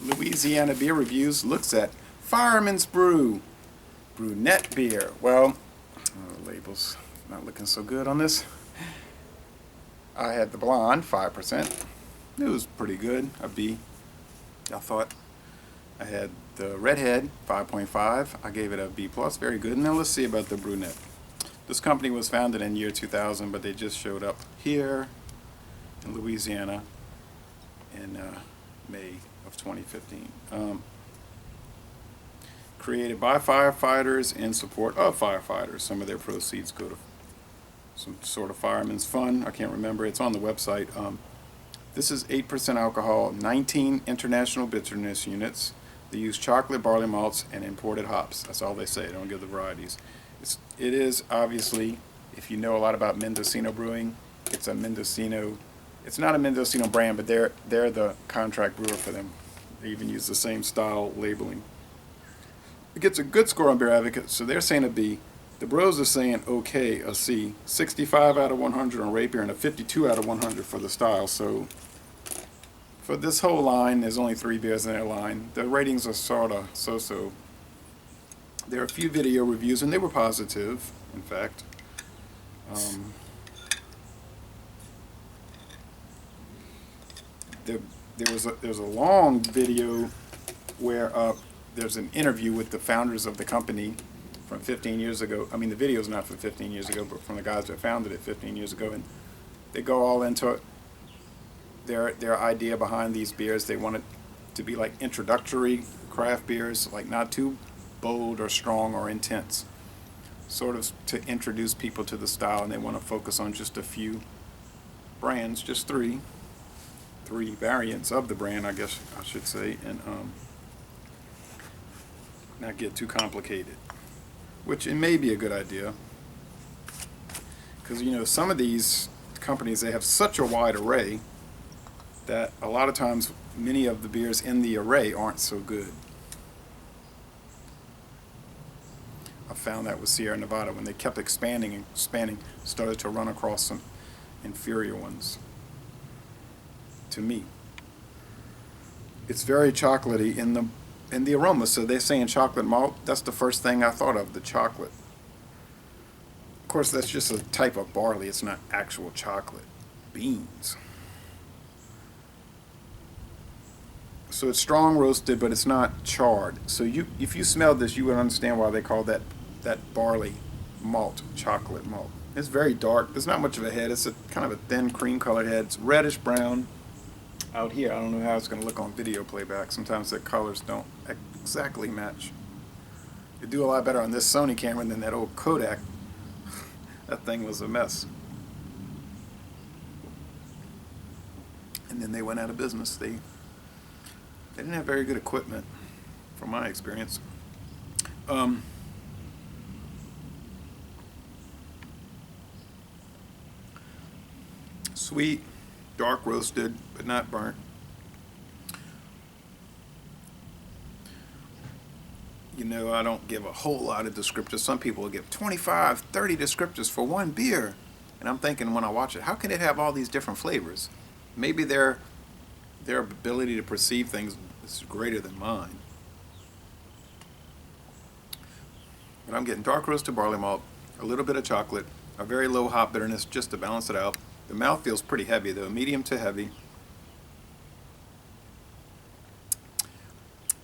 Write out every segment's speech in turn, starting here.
Louisiana Beer Reviews looks at Fireman's Brew Brunette beer. Well, the label's not looking so good on this. I had the blonde, 5%. It was pretty good, a B, I thought. I had the redhead, 5.5. I gave it a B+, very good. Now let's see about the brunette. This company was founded in year 2000, but they just showed up here in Louisiana in May of 2015. Created by firefighters in support of firefighters. Some of their proceeds go to some sort of fireman's fund. I can't remember. It's on the website. This is 8% alcohol, 19 international bitterness units. They use chocolate, barley malts, and imported hops. That's all they say. They don't give the varieties. It is obviously, if you know a lot about Mendocino brewing, it's a Mendocino. It's not a Mendocino brand, but they're the contract brewer for them. They even use the same style labeling. It gets a good score on Beer Advocate, so they're saying a B. The Bros are saying okay, a C. 65 out of 100 on Rapier and a 52 out of 100 for the style. So for this whole line, there's only 3 beers in their line. The ratings are sort of so-so. There are a few video reviews, and they were positive, in fact. There's a long video where there's an interview with the founders of the company from 15 years ago. I mean, the video's not from 15 years ago, but from the guys that founded it 15 years ago, and they go all into their idea behind these beers. They want it to be like introductory craft beers, like not too bold or strong or intense, sort of to introduce people to the style, and they want to focus on just a few brands, just three variants of the brand, I guess I should say, and not get too complicated, which it may be a good idea, because some of these companies, they have such a wide array that a lot of times many of the beers in the array aren't so good. I found that with Sierra Nevada, when they kept expanding and expanding, started to run across some inferior ones to me. It's very chocolatey in the aroma, so they're saying chocolate malt. That's the first thing I thought of, the chocolate. Of course, that's just a type of barley. It's not actual chocolate beans. So it's strong roasted, but it's not charred. So if you smelled this, you would understand why they call that barley malt chocolate malt. It's very dark. There's not much of a head. It's a kind of a thin cream colored head. It's reddish brown out here. I don't know how it's going to look on video playback. Sometimes the colors don't exactly match. They do a lot better on this Sony camera than that old Kodak. That thing was a mess. And then they went out of business. They didn't have very good equipment, from my experience. Sweet, dark roasted, but not burnt. I don't give a whole lot of descriptors. Some people will give 25, 30 descriptors for one beer. And I'm thinking when I watch it, how can it have all these different flavors? Maybe their ability to perceive things is greater than mine. But I'm getting dark roasted barley malt, a little bit of chocolate, a very low hop bitterness just to balance it out. The mouth feels pretty heavy though, medium to heavy.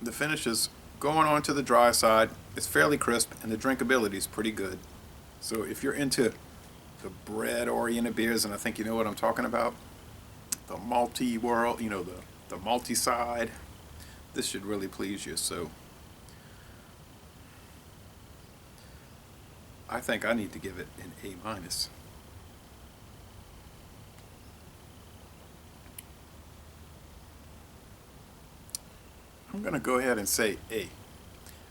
The finish is going on to the dry side. It's fairly crisp, and the drinkability is pretty good. So if you're into the bread-oriented beers, and I think you know what I'm talking about, the malty world, the malty side, this should really please you. So I think I need to give it an A-. I'm going to go ahead and say A.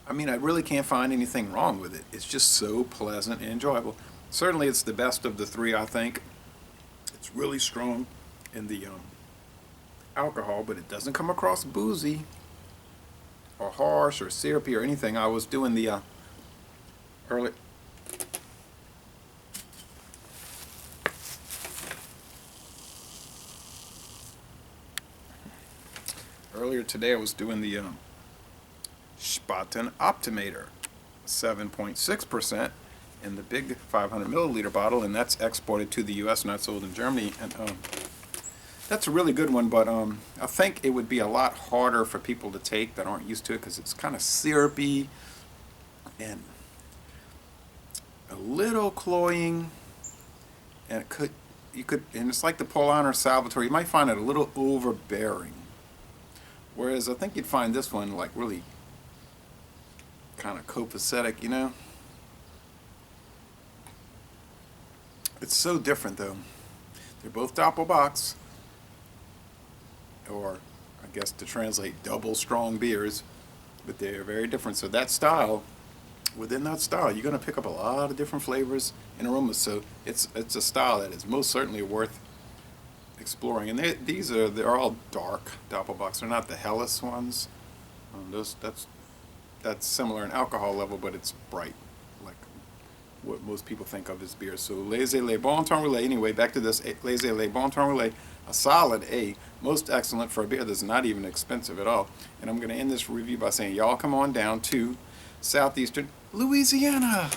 I mean, I really can't find anything wrong with it. It's just so pleasant and enjoyable. Certainly it's the best of the 3, I think. It's really strong in the alcohol, but it doesn't come across boozy or harsh or syrupy or anything. I was doing the early... Earlier today I was doing the Spaten Optimator, 7.6% in the big 500 milliliter bottle, and that's exported to the U.S., not sold in Germany. And that's a really good one, but I think it would be a lot harder for people to take that aren't used to it because it's kind of syrupy and a little cloying, and and it's like the Paulaner Salvatore. You might find it a little overbearing, whereas I think you'd find this one like really kind of copacetic, you know. It's so different though. They're both Doppelbocks, or I guess to translate, double strong beers, but they're very different. So that style, within that style, you're going to pick up a lot of different flavors and aromas. So it's a style that is most certainly worth exploring. And they're all dark Doppelbocks. They're not the Helles ones. That's similar in alcohol level, but it's bright, like what most people think of as beer. So Laissez-les Bon Temps Roulé. Anyway, back to this Laissez-les Bon Temps Roulé, a solid A, most excellent for a beer that's not even expensive at all. And I'm going to end this review by saying, y'all come on down to southeastern Louisiana.